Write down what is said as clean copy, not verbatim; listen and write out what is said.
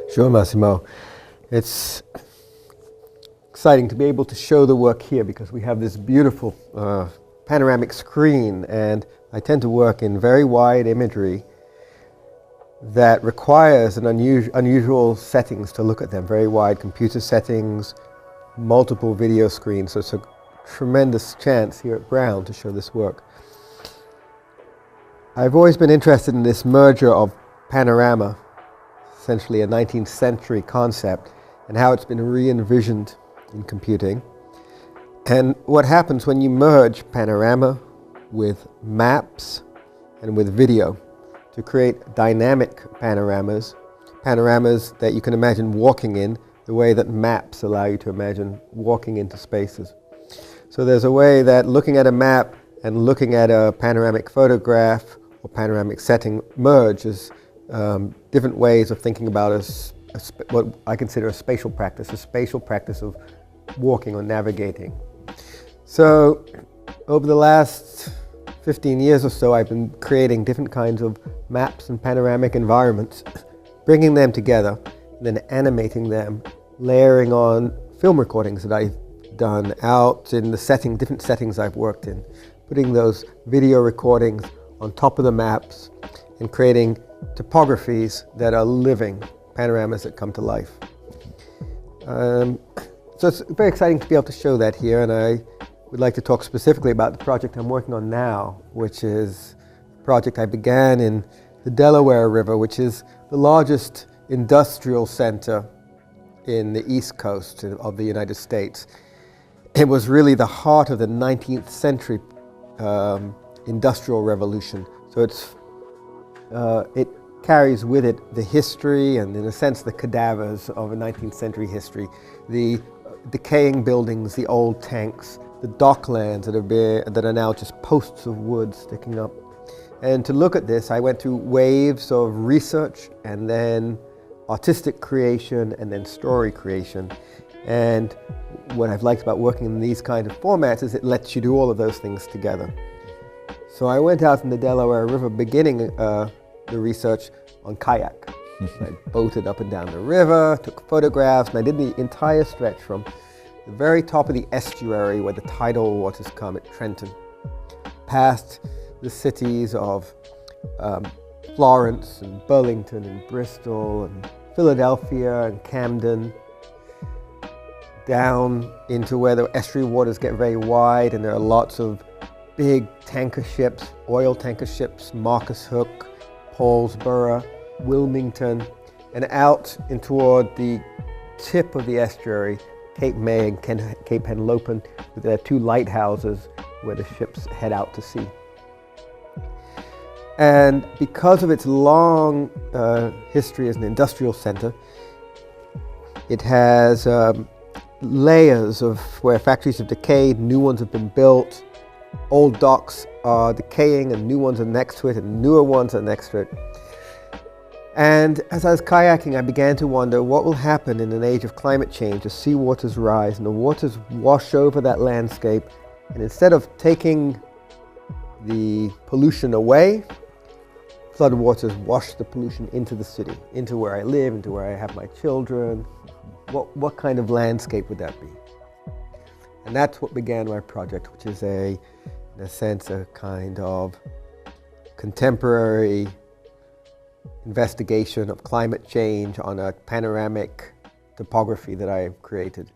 Sure, Massimo. It's exciting to be able to show the work here because we have this beautiful panoramic screen, and I tend to work in very wide imagery that requires an unusual settings to look at them, very wide computer settings, multiple video screens, so it's a tremendous chance here at Brown to show this work. I've always been interested in this merger of panorama, essentially a 19th century concept, and how it's been re-envisioned in computing. And what happens when you merge panorama with maps and with video to create dynamic panoramas that you can imagine walking in the way that maps allow you to imagine walking into spaces. So there's a way that looking at a map and looking at a panoramic photograph or panoramic setting merge as different ways of thinking about what I consider a spatial practice of walking or navigating. So over the last 15 years or so, I've been creating different kinds of maps and panoramic environments, bringing them together, and then animating them, layering on film recordings that I've done out in the different settings I've worked in, putting those video recordings on top of the maps and creating topographies that are living panoramas that come to life. So it's very exciting to be able to show that here, and I would like to talk specifically about the project I'm working on now, which is a project I began in the Delaware River, which is the largest industrial center in the East Coast of the United States. It was really the heart of the 19th century industrial revolution. So it carries with it the history and, in a sense, the cadavers of a 19th century history. The decaying buildings, the old tanks, the docklands that are now just posts of wood sticking up. And to look at this, I went through waves of research and then artistic creation and then story creation. And what I've liked about working in these kind of formats is it lets you do all of those things together. So I went out in the Delaware River beginning the research on kayak. I boated up and down the river, took photographs, and I did the entire stretch from the very top of the estuary where the tidal waters come at Trenton, past the cities of Florence and Burlington and Bristol and Philadelphia and Camden, down into where the estuary waters get very wide and there are lots of big tanker ships, oil tanker ships, Marcus Hook, Paulsboro, Wilmington, and out in toward the tip of the estuary, Cape May and Cape Henlopen, with their two lighthouses where the ships head out to sea. And because of its long history as an industrial center, it has layers of where factories have decayed, new ones have been built, old docks are decaying and new ones are next to it and newer ones are next to it. And as I was kayaking, I began to wonder what will happen in an age of climate change as sea waters rise and the waters wash over that landscape, and instead of taking the pollution away, flood waters wash the pollution into the city, into where I live, into where I have my children. What kind of landscape would that be? And that's what began my project, which is in a sense, a kind of contemporary investigation of climate change on a panoramic topography that I have created.